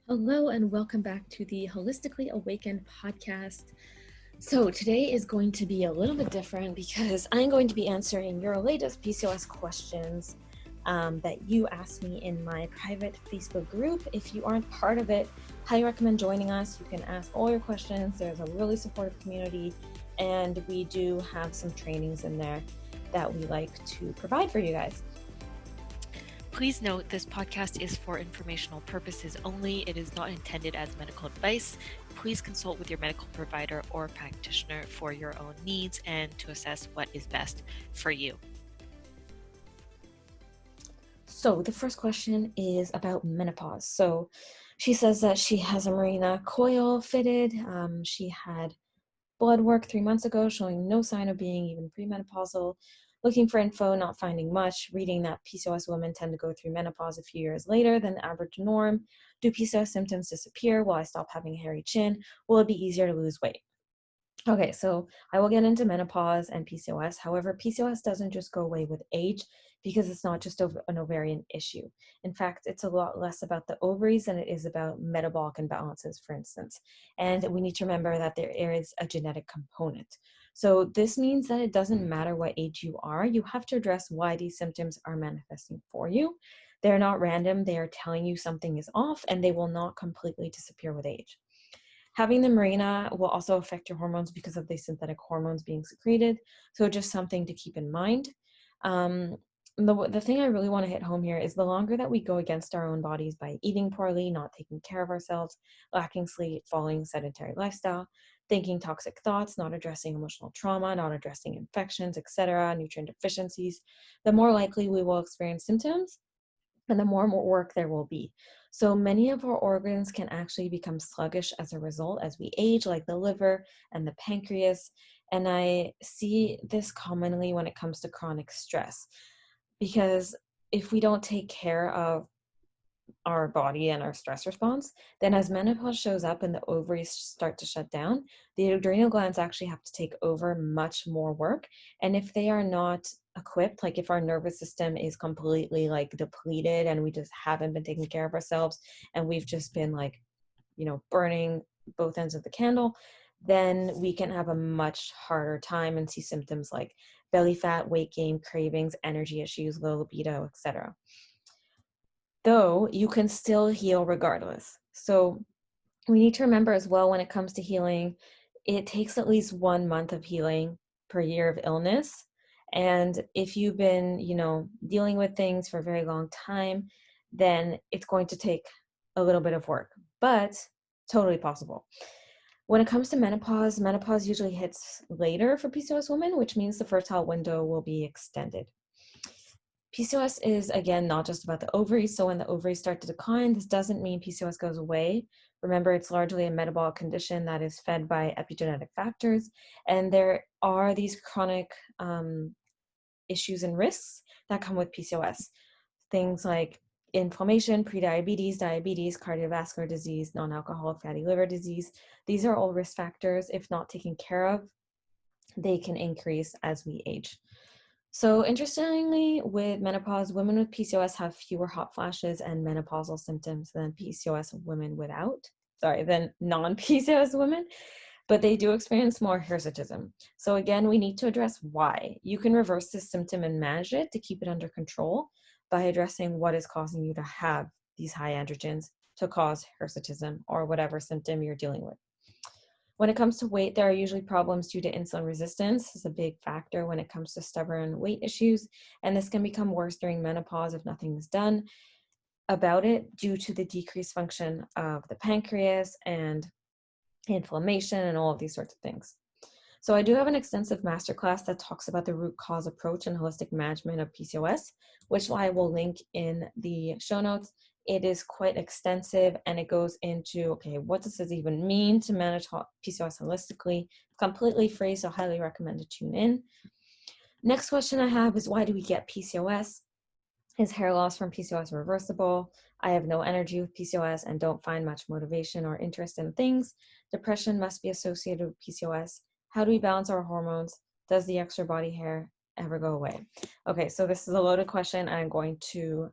Hello and welcome back to the Holistically Awakened podcast. So today is going to be a little bit different because I'm going to be answering your latest PCOS questions that you asked me in my private Facebook group. If you aren't part of it, highly recommend joining us. You can ask all your questions. There's a really supportive community, and we do have some trainings in there that we like to provide for you guys. Please note this podcast is for informational purposes only. It is not intended as medical advice. Please consult with your medical provider or practitioner for your own needs and to assess what is best for you. So the first question is about menopause. So she says that she has a Mirena coil fitted. She had blood work 3 months ago showing no sign of being even premenopausal. Looking for info, not finding much. Reading that PCOS women tend to go through menopause a few years later than the average norm. Do PCOS symptoms disappear? Will I stop having a hairy chin? Will it be easier to lose weight? Okay, so I will get into menopause and PCOS. However, PCOS doesn't just go away with age because it's not just an ovarian issue. In fact, it's a lot less about the ovaries than it is about metabolic imbalances, for instance. And we need to remember that there is a genetic component. So this means that it doesn't matter what age you are, you have to address why these symptoms are manifesting for you. They're not random, they are telling you something is off, and they will not completely disappear with age. Having the Mirena will also affect your hormones because of the synthetic hormones being secreted. So just something to keep in mind. The thing I really want to hit home here is the longer that we go against our own bodies by eating poorly, not taking care of ourselves, lacking sleep, following sedentary lifestyle, thinking toxic thoughts, not addressing emotional trauma, not addressing infections, etc., nutrient deficiencies, the more likely we will experience symptoms and the more work there will be. So many of our organs can actually become sluggish as a result as we age, like the liver and the pancreas. And I see this commonly when it comes to chronic stress, because if we don't take care of our body and our stress response, then as menopause shows up and the ovaries start to shut down, the adrenal glands actually have to take over much more work. And if they are not equipped, like if our nervous system is completely like depleted and we just haven't been taking care of ourselves and we've just been like, burning both ends of the candle, then we can have a much harder time and see symptoms like belly fat, weight gain, cravings, energy issues, low libido, etc. Though you can still heal regardless. So we need to remember as well, when it comes to healing, it takes at least 1 month of healing per year of illness. And if you've been, dealing with things for a very long time, then it's going to take a little bit of work, but totally possible. When it comes to menopause usually hits later for PCOS women, which means the fertile window will be extended. PCOS is, again, not just about the ovaries. So when the ovaries start to decline, this doesn't mean PCOS goes away. Remember, it's largely a metabolic condition that is fed by epigenetic factors. And there are these chronic issues and risks that come with PCOS. Things like inflammation, prediabetes, diabetes, cardiovascular disease, non-alcoholic fatty liver disease. These are all risk factors. If not taken care of, they can increase as we age. So interestingly, with menopause, women with PCOS have fewer hot flashes and menopausal symptoms than than non-PCOS women, but they do experience more hirsutism. So again, we need to address why. You can reverse this symptom and manage it to keep it under control by addressing what is causing you to have these high androgens to cause hirsutism or whatever symptom you're dealing with. When it comes to weight, there are usually problems due to insulin resistance. This is a big factor when it comes to stubborn weight issues, and this can become worse during menopause if nothing is done about it due to the decreased function of the pancreas and inflammation and all of these sorts of things. So I do have an extensive masterclass that talks about the root cause approach and holistic management of PCOS, which I will link in the show notes. It is quite extensive and it goes into, okay, what does this even mean to manage PCOS holistically? Completely free, so highly recommend to tune in. Next question I have is, why do we get PCOS? Is hair loss from PCOS reversible? I have no energy with PCOS and don't find much motivation or interest in things. Depression must be associated with PCOS. How do we balance our hormones? Does the extra body hair ever go away? Okay, so this is a loaded question. I'm going to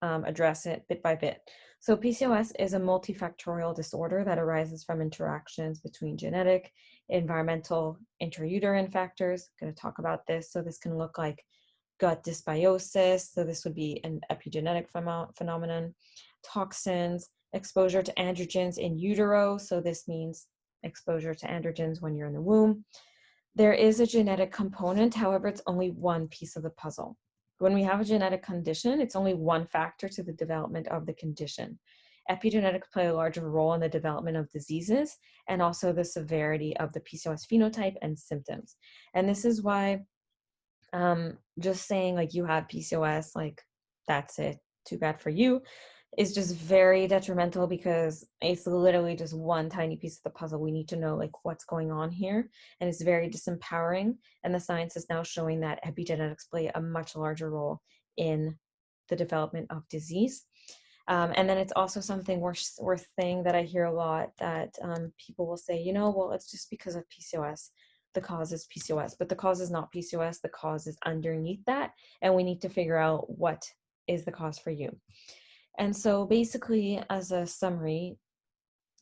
address it bit by bit. So PCOS is a multifactorial disorder that arises from interactions between genetic, environmental, intrauterine factors. I'm going to talk about this. So this can look like gut dysbiosis. So this would be an epigenetic phenomenon. Toxins, exposure to androgens in utero. So this means exposure to androgens when you're in the womb. There is a genetic component, however, it's only one piece of the puzzle. When we have a genetic condition, it's only one factor to the development of the condition. Epigenetics play a larger role in the development of diseases and also the severity of the PCOS phenotype and symptoms. And this is why just saying like you have PCOS, like that's it, too bad for you, is just very detrimental because it's literally just one tiny piece of the puzzle. We need to know like what's going on here, and it's very disempowering. And the science is now showing that epigenetics play a much larger role in the development of disease. And then it's also something worth saying that I hear a lot, that people will say, well, it's just because of PCOS. The cause is PCOS, but the cause is not PCOS. The cause is underneath that, and we need to figure out what is the cause for you. And so basically, as a summary,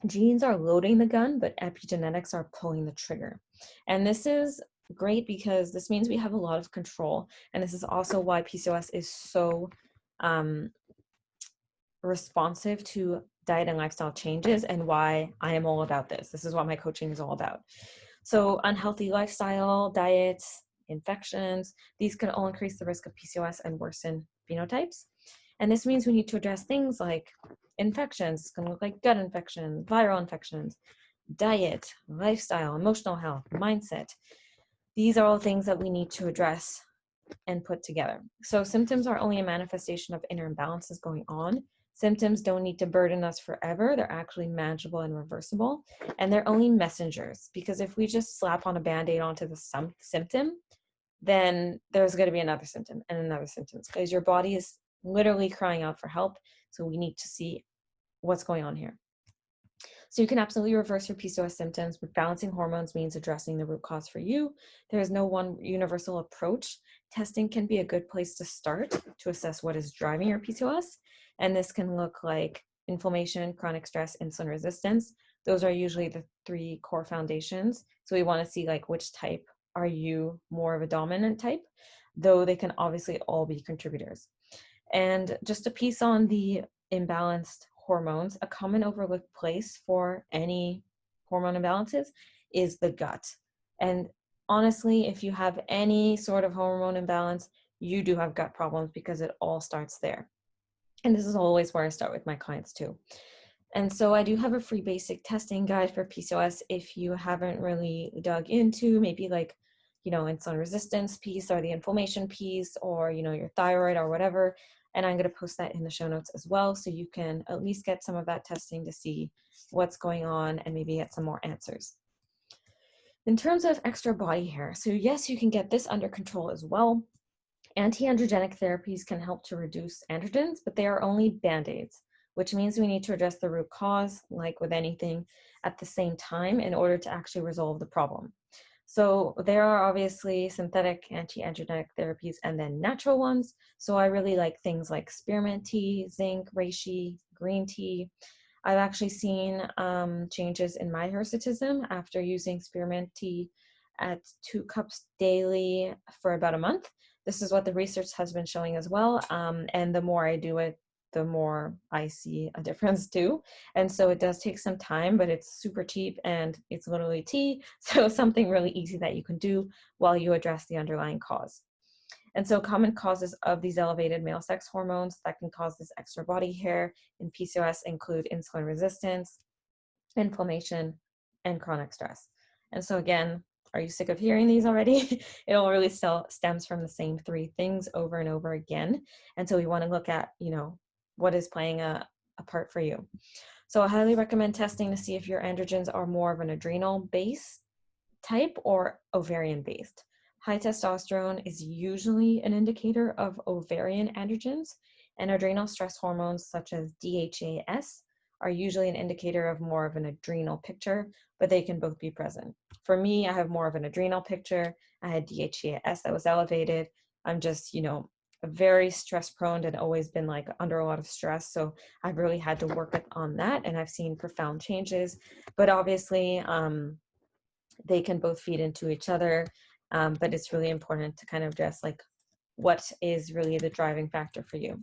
genes are loading the gun, but epigenetics are pulling the trigger. And this is great because this means we have a lot of control. And this is also why PCOS is so responsive to diet and lifestyle changes, and why I am all about this. This is what my coaching is all about. So unhealthy lifestyle, diets, infections, these can all increase the risk of PCOS and worsen phenotypes. And this means we need to address things like infections. It's going to look like gut infections, viral infections, diet, lifestyle, emotional health, mindset. These are all things that we need to address and put together. So symptoms are only a manifestation of inner imbalances going on. Symptoms don't need to burden us forever. They're actually manageable and reversible. And they're only messengers, because if we just slap on a Band-Aid onto the symptom, then there's going to be another symptom and another symptom, because your body is literally crying out for help. So we need to see what's going on here. So you can absolutely reverse your PCOS symptoms, but balancing hormones means addressing the root cause for you. There is no one universal approach. Testing can be a good place to start to assess what is driving your PCOS. And this can look like inflammation, chronic stress, insulin resistance. Those are usually the three core foundations. So we want to see like which type are you more of a dominant type, though they can obviously all be contributors. And just a piece on the imbalanced hormones, a common overlooked place for any hormone imbalances is the gut. And honestly, if you have any sort of hormone imbalance, you do have gut problems, because it all starts there. And this is always where I start with my clients too. And so I do have a free basic testing guide for PCOS if you haven't really dug into maybe like, insulin resistance piece or the inflammation piece, or, your thyroid or whatever. And I'm going to post that in the show notes as well, so you can at least get some of that testing to see what's going on and maybe get some more answers. In terms of extra body hair, so yes, you can get this under control as well. Anti-androgenic therapies can help to reduce androgens, but they are only Band-Aids, which means we need to address the root cause, like with anything, at the same time in order to actually resolve the problem. So there are obviously synthetic anti-androgenic therapies and then natural ones. So I really like things like spearmint tea, zinc, reishi, green tea. I've actually seen changes in my hirsutism after using spearmint tea at 2 cups daily for about a month. This is what the research has been showing as well. And the more I do it, the more I see a difference too. And so it does take some time, but it's super cheap and it's literally tea. So something really easy that you can do while you address the underlying cause. And so common causes of these elevated male sex hormones that can cause this extra body hair in PCOS include insulin resistance, inflammation, and chronic stress. And so again, are you sick of hearing these already? It all really still stems from the same 3 things over and over again. And so we want to look at, what is playing a part for you. So I highly recommend testing to see if your androgens are more of an adrenal based type or ovarian based. High testosterone is usually an indicator of ovarian androgens, and adrenal stress hormones such as DHEAS are usually an indicator of more of an adrenal picture, but they can both be present. For me, I have more of an adrenal picture. I had DHEAS that was elevated. I'm just, very stress prone and always been like under a lot of stress. So I've really had to work on that, and I've seen profound changes. But obviously, they can both feed into each other. But it's really important to kind of address like what is really the driving factor for you.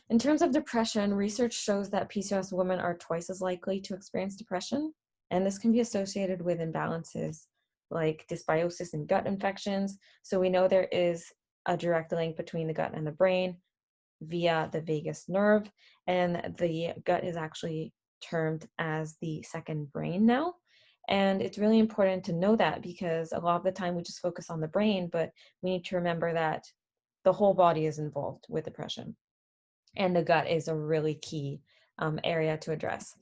In terms of depression, research shows that PCOS women are twice as likely to experience depression, and this can be associated with imbalances like dysbiosis and gut infections. So we know there is a direct link between the gut and the brain via the vagus nerve, and the gut is actually termed as the second brain now. And it's really important to know that, because a lot of the time we just focus on the brain, but we need to remember that the whole body is involved with depression. And the gut is a really key area to address.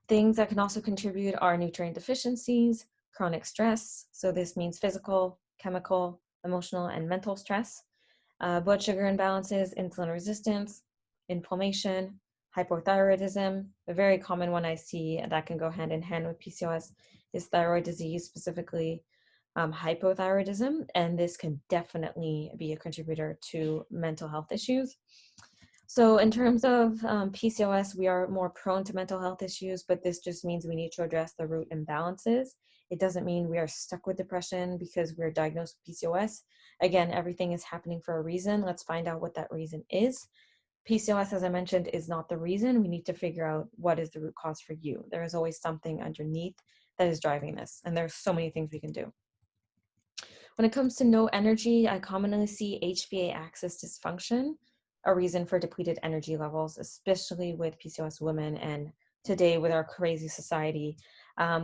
Things that can also contribute are nutrient deficiencies, chronic stress. So this means physical, chemical, emotional, and mental stress. Blood sugar imbalances, insulin resistance, inflammation, hypothyroidism. A very common one I see that can go hand in hand with PCOS is thyroid disease, specifically hypothyroidism, and this can definitely be a contributor to mental health issues. So in terms of PCOS, we are more prone to mental health issues, but this just means we need to address the root imbalances. It doesn't mean we are stuck with depression because we're diagnosed with PCOS. Again, everything is happening for a reason. Let's find out what that reason is. PCOS, as I mentioned, is not the reason. We need to figure out what is the root cause for you. There is always something underneath that is driving this, and there's so many things we can do. When it comes to no energy, I commonly see HPA axis dysfunction, a reason for depleted energy levels, especially with PCOS women and today with our crazy society.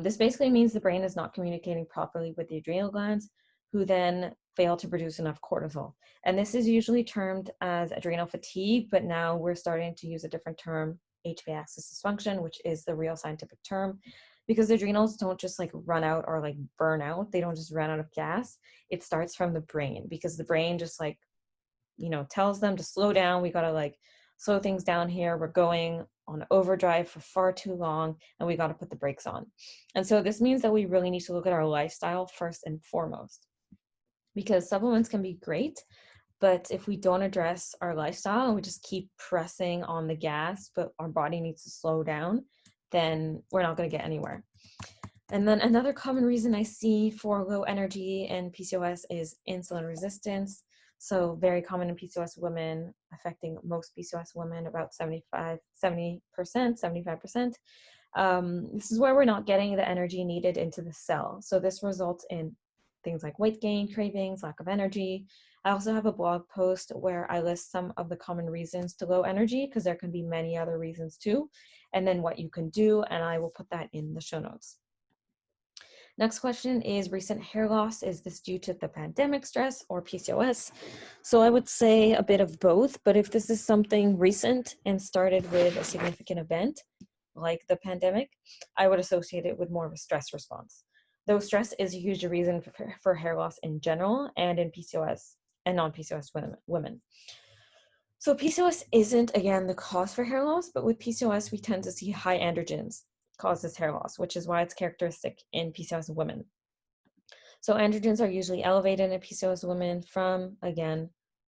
This basically means the brain is not communicating properly with the adrenal glands, who then fail to produce enough cortisol. And this is usually termed as adrenal fatigue, but now we're starting to use a different term, HPA axis dysfunction, which is the real scientific term, because the adrenals don't just like run out or like burn out. They don't just run out of gas. It starts from the brain, because the brain just like, tells them to slow down. We got to like slow things down here. We're going on overdrive for far too long, and we got to put the brakes on. And so this means that we really need to look at our lifestyle first and foremost, because supplements can be great, but if we don't address our lifestyle and we just keep pressing on the gas, but our body needs to slow down, then we're not going to get anywhere. And then another common reason I see for low energy in PCOS is insulin resistance. So very common in PCOS women, affecting most PCOS women, about 70%, 75%. This is where we're not getting the energy needed into the cell. So this results in things like weight gain, cravings, lack of energy. I also have a blog post where I list some of the common reasons to low energy, because there can be many other reasons too, and then what you can do, and I will put that in the show notes. Next question is recent hair loss. Is this due to the pandemic stress or PCOS? So I would say a bit of both, but if this is something recent and started with a significant event like the pandemic, I would associate it with more of a stress response. Though stress is a huge reason for hair loss in general and in PCOS and non-PCOS women. So PCOS isn't, again, the cause for hair loss, but with PCOS, we tend to see high androgens causes hair loss, which is why it's characteristic in PCOS women. So androgens are usually elevated in PCOS women from, again,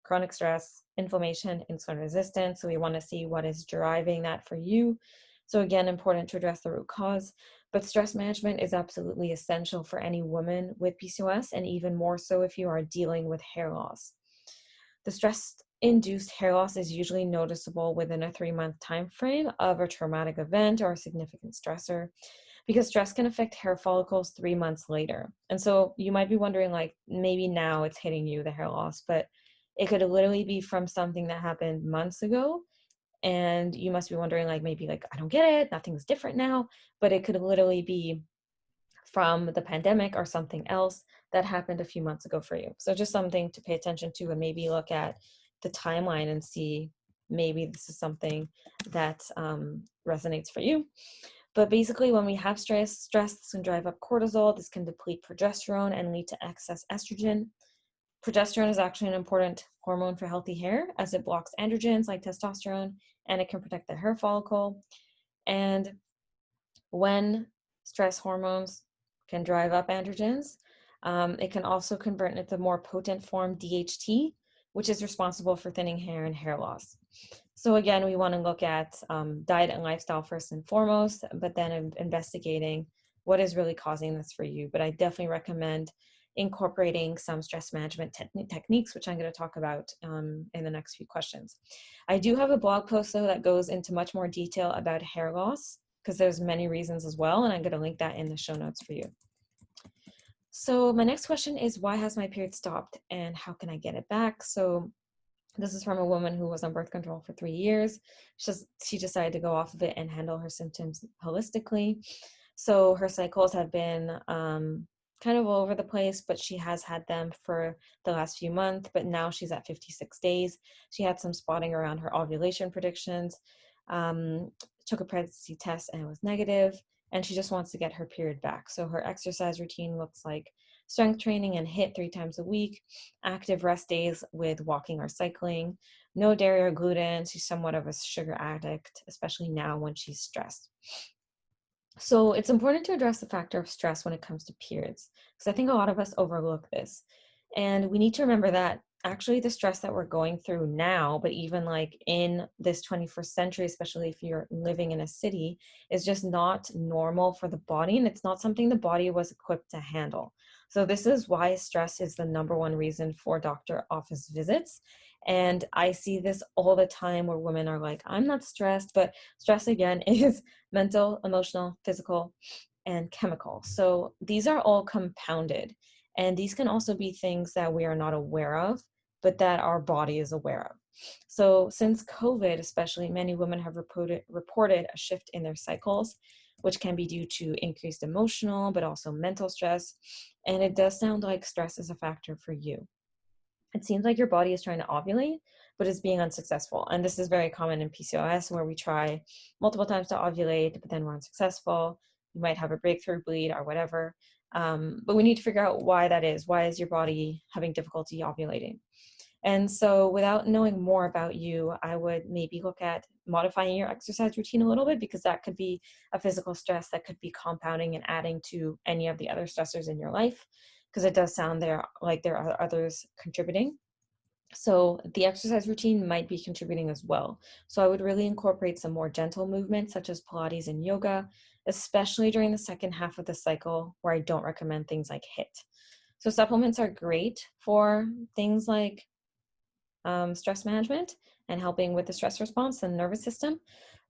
chronic stress, inflammation, insulin resistance. So we want to see what is driving that for you. So again, important to address the root cause, but stress management is absolutely essential for any woman with PCOS, and even more so if you are dealing with hair loss. The stress-induced hair loss is usually noticeable within a 3-month time frame of a traumatic event or a significant stressor, because stress can affect hair follicles 3 months later. And so you might be wondering, like, maybe now it's hitting you, the hair loss, but it could literally be from something that happened months ago. And you must be wondering, like, maybe like, I don't get it, nothing's different now, but it could literally be from the pandemic or something else that happened a few months ago for you. So just something to pay attention to, and maybe look at the timeline and see maybe this is something that resonates for you. But basically, when we have stress can drive up cortisol. This can deplete progesterone and lead to excess estrogen. Progesterone is actually an important hormone for healthy hair, as it blocks androgens like testosterone, and it can protect the hair follicle. And when stress hormones can drive up androgens, it can also convert into the more potent form DHT, which is responsible for thinning hair and hair loss. So again, we want to look at diet and lifestyle first and foremost, but then investigating what is really causing this for you. But I definitely recommend incorporating some stress management techniques, which I'm going to talk about in the next few questions. I do have a blog post though that goes into much more detail about hair loss, because there's many reasons as well, and I'm going to link that in the show notes for you. So my next question is, why has my period stopped and how can I get it back? So this is from a woman who was on birth control for 3 years. She decided to go off of it and handle her symptoms holistically. So her cycles have been kind of all over the place, but she has had them for the last few months, but now she's at 56 days. She had some spotting around her ovulation predictions, took a pregnancy test and it was negative, and she just wants to get her period back. So her exercise routine looks like strength training and HIIT 3 times a week, active rest days with walking or cycling, no dairy or gluten. She's somewhat of a sugar addict, especially now when she's stressed. So it's important to address the factor of stress when it comes to periods, because I think a lot of us overlook this. And we need to remember that actually the stress that we're going through now, but even like in this 21st century, especially if you're living in a city, is just not normal for the body. And it's not something the body was equipped to handle. So this is why stress is the #1 reason for doctor office visits. And I see this all the time where women are like, I'm not stressed, but stress again is mental, emotional, physical, and chemical. So these are all compounded. And these can also be things that we are not aware of, but that our body is aware of. So since COVID, especially, many women have reported a shift in their cycles, which can be due to increased emotional, but also mental stress. And it does sound like stress is a factor for you. It seems like your body is trying to ovulate, but is being unsuccessful. And this is very common in PCOS, where we try multiple times to ovulate, but then we're unsuccessful. You might have a breakthrough bleed or whatever. But we need to figure out why that is. Why is your body having difficulty ovulating? And so without knowing more about you, I would maybe look at modifying your exercise routine a little bit, because that could be a physical stress that could be compounding and adding to any of the other stressors in your life, because it does sound like there are others contributing. So the exercise routine might be contributing as well. So I would really incorporate some more gentle movements such as Pilates and yoga, especially during the second half of the cycle, where I don't recommend things like HIIT. So supplements are great for things like stress management and helping with the stress response and nervous system.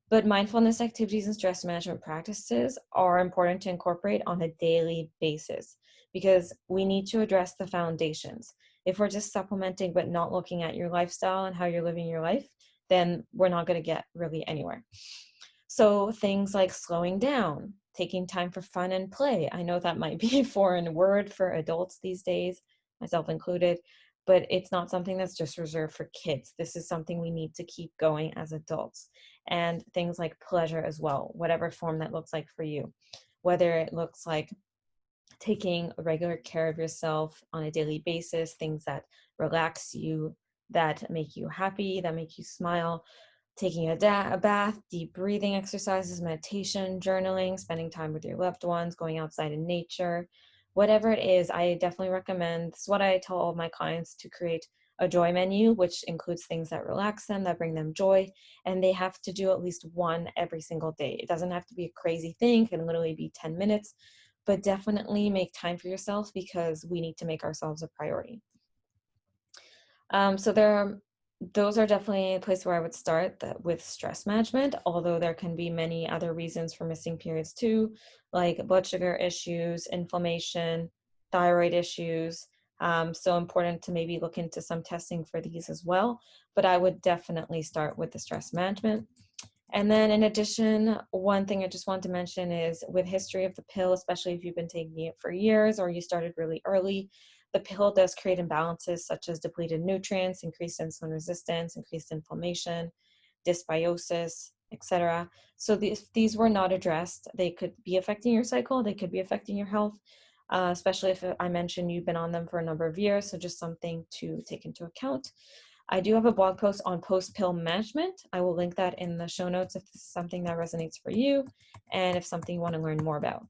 But mindfulness activities and stress management practices are important to incorporate on a daily basis, because we need to address the foundations. If we're just supplementing but not looking at your lifestyle and how you're living your life, then we're not going to get really anywhere. So things like slowing down, taking time for fun and play. I know that might be a foreign word for adults these days, myself included, but it's not something that's just reserved for kids. This is something we need to keep going as adults. And things like pleasure as well, whatever form that looks like for you. Whether it looks like taking regular care of yourself on a daily basis, things that relax you, that make you happy, that make you smile, taking a bath, deep breathing exercises, meditation, journaling, spending time with your loved ones, going outside in nature, whatever it is. I definitely recommend, this is what I tell all of my clients, to create a joy menu, which includes things that relax them, that bring them joy, and they have to do at least one every single day. It doesn't have to be a crazy thing, it can literally be 10 minutes, but definitely make time for yourself, because we need to make ourselves a priority. So those are definitely a place where I would start with stress management, although there can be many other reasons for missing periods too, like blood sugar issues, inflammation, thyroid issues. So important to maybe look into some testing for these as well, but I would definitely start with the stress management. And then in addition, one thing I just want to mention is, with history of the pill, especially if you've been taking it for years or you started really early, the pill does create imbalances such as depleted nutrients, increased insulin resistance, increased inflammation, dysbiosis, etc. So if these were not addressed, they could be affecting your cycle, they could be affecting your health, especially if I mentioned you've been on them for a number of years. So just something to take into account. I do have a blog post on post-pill management. I will link that in the show notes if this is something that resonates for you and if something you want to learn more about.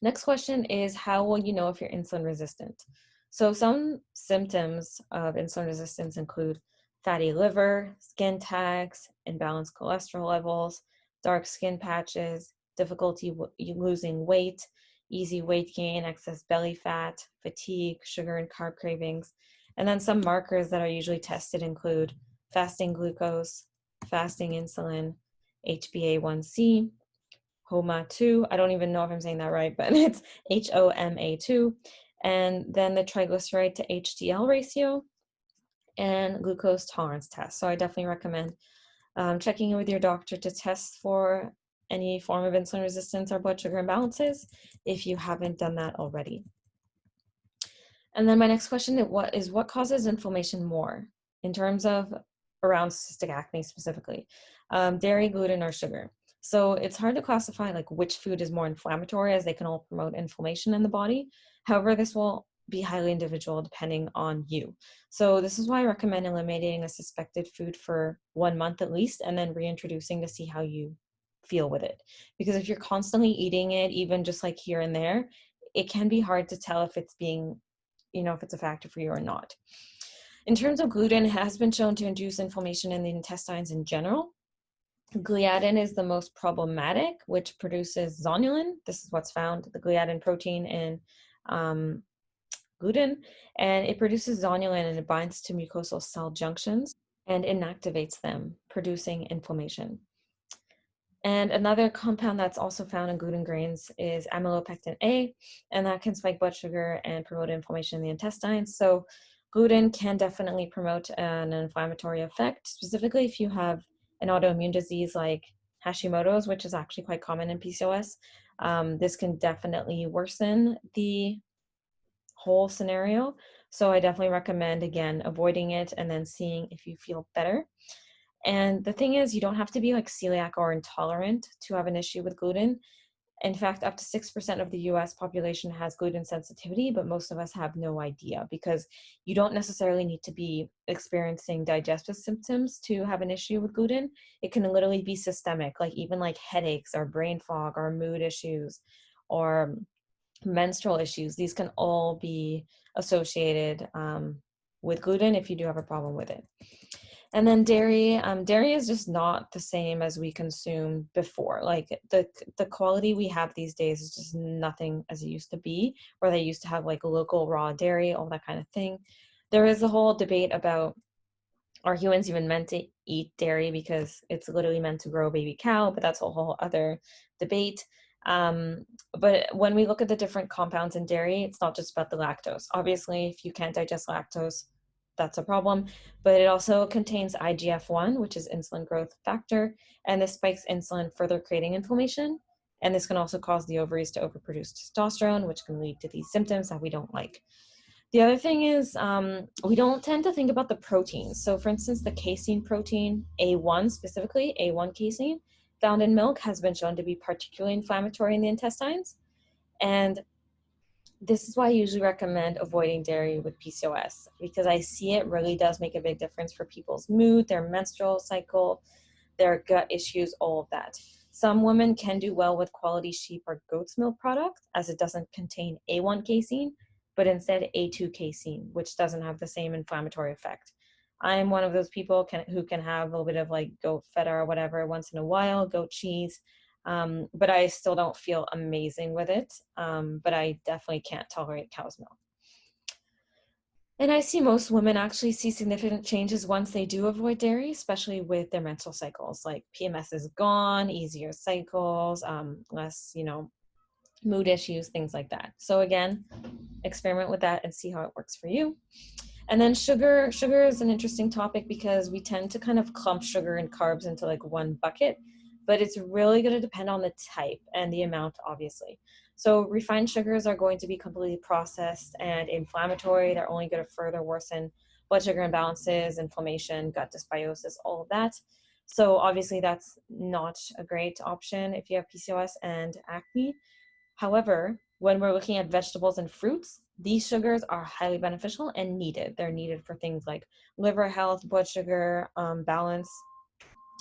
Next question is, how will you know if you're insulin resistant? So some symptoms of insulin resistance include fatty liver, skin tags, imbalanced cholesterol levels, dark skin patches, difficulty losing weight, easy weight gain, excess belly fat, fatigue, sugar and carb cravings. And then some markers that are usually tested include fasting glucose, fasting insulin, HbA1c, HOMA2. I don't even know if I'm saying that right, but it's HOMA2. And then the triglyceride to HDL ratio and glucose tolerance test. So I definitely recommend checking in with your doctor to test for any form of insulin resistance or blood sugar imbalances if you haven't done that already. And then my next question is what causes inflammation more in terms of around cystic acne specifically? Dairy, gluten, or sugar. So it's hard to classify like which food is more inflammatory as they can all promote inflammation in the body. However, this will be highly individual depending on you. So this is why I recommend eliminating a suspected food for 1 month at least and then reintroducing to see how you feel with it. Because if you're constantly eating it, even just like here and there, it can be hard to tell if it's being if it's a factor for you or not. In terms of gluten, it has been shown to induce inflammation in the intestines in general. Gliadin is the most problematic, which produces zonulin. This is what's found, the gliadin protein in gluten, and it produces zonulin and it binds to mucosal cell junctions and inactivates them, producing inflammation. And another compound that's also found in gluten grains is amylopectin A, and that can spike blood sugar and promote inflammation in the intestines. So gluten can definitely promote an inflammatory effect, specifically if you have an autoimmune disease like Hashimoto's, which is actually quite common in PCOS. This can definitely worsen the whole scenario. So I definitely recommend, again, avoiding it and then seeing if you feel better. And the thing is, you don't have to be like celiac or intolerant to have an issue with gluten. In fact, up to 6% of the US population has gluten sensitivity, but most of us have no idea because you don't necessarily need to be experiencing digestive symptoms to have an issue with gluten. It can literally be systemic, like even like headaches or brain fog or mood issues or menstrual issues. These can all be associated with gluten if you do have a problem with it. And then dairy, dairy is just not the same as we consumed before. Like the quality we have these days is just nothing as it used to be, where they used to have like local raw dairy, all that kind of thing. There is a whole debate about, are humans even meant to eat dairy because it's literally meant to grow a baby cow, but that's a whole other debate. But when we look at the different compounds in dairy, it's not just about the lactose. Obviously, if you can't digest lactose, that's a problem, but it also contains IGF-1, which is insulin growth factor, and this spikes insulin, further creating inflammation. And this can also cause the ovaries to overproduce testosterone, which can lead to these symptoms that we don't like. The other thing is we don't tend to think about the proteins. So for instance, the casein protein, A1 specifically, A1 casein, found in milk has been shown to be particularly inflammatory in the intestines. And this is why I usually recommend avoiding dairy with PCOS because I see it really does make a big difference for people's mood, their menstrual cycle, their gut issues, all of that. Some women can do well with quality sheep or goat's milk products as it doesn't contain A1 casein, but instead A2 casein, which doesn't have the same inflammatory effect. I'm one of those people who can have a little bit of like goat feta or whatever once in a while, goat cheese, but I still don't feel amazing with it. But I definitely can't tolerate cow's milk. And I see most women actually see significant changes once they do avoid dairy, especially with their menstrual cycles. Like PMS is gone, easier cycles, less, mood issues, things like that. So again, experiment with that and see how it works for you. And then sugar is an interesting topic because we tend to kind of clump sugar and carbs into like one bucket, but it's really going to depend on the type and the amount, obviously. So refined sugars are going to be completely processed and inflammatory. They're only going to further worsen blood sugar imbalances, inflammation, gut dysbiosis, all of that. So obviously that's not a great option if you have PCOS and acne. However, when we're looking at vegetables and fruits, these sugars are highly beneficial and needed. They're needed for things like liver health, blood sugar balance,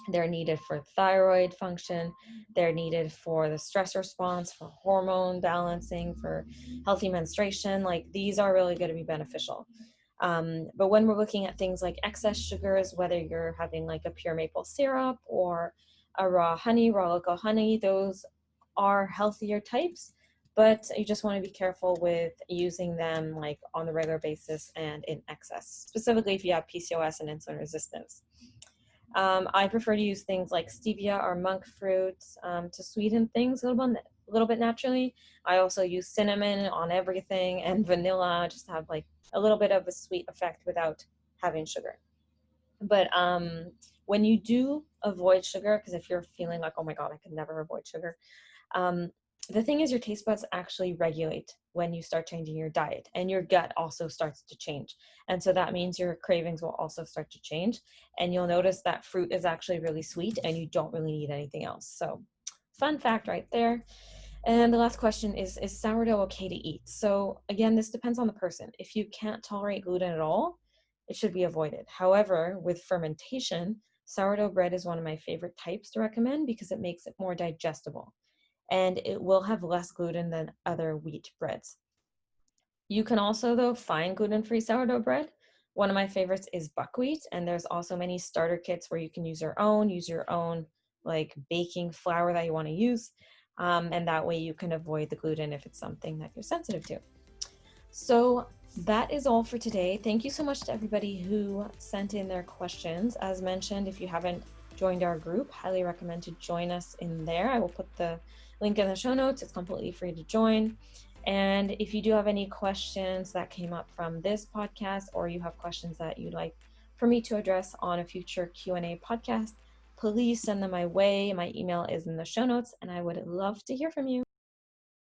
They're needed for thyroid function. They're needed for the stress response, for hormone balancing, for healthy menstruation. Like these are really going to be beneficial. But when we're looking at things like excess sugars, whether you're having like a pure maple syrup or a raw honey, raw local honey, those are healthier types, but you just want to be careful with using them like on the regular basis and in excess, specifically if you have PCOS and insulin resistance. I prefer to use things like stevia or monk fruit to sweeten things a little bit naturally. I also use cinnamon on everything and vanilla just to have like a little bit of a sweet effect without having sugar. But when you do avoid sugar, because if you're feeling like, oh my God, I could never avoid sugar, um, the thing is your taste buds actually regulate when you start changing your diet, and your gut also starts to change. And so that means your cravings will also start to change, and you'll notice that fruit is actually really sweet and you don't really need anything else. So fun fact right there. And the last question is sourdough okay to eat? So again, this depends on the person. If you can't tolerate gluten at all, it should be avoided. However, with fermentation, sourdough bread is one of my favorite types to recommend because it makes it more digestible, and it will have less gluten than other wheat breads. You can also, though, find gluten-free sourdough bread. One of my favorites is buckwheat, and there's also many starter kits where you can use your own like baking flour that you want to use, and that way you can avoid the gluten if it's something that you're sensitive to. So that is all for today. Thank you so much to everybody who sent in their questions. As mentioned, if you haven't joined our group, highly recommend to join us in there. I will put the link in the show notes. It's completely free to join. And if you do have any questions that came up from this podcast, or you have questions that you'd like for me to address on a future Q&A podcast, please send them my way. My email is in the show notes, and I would love to hear from you.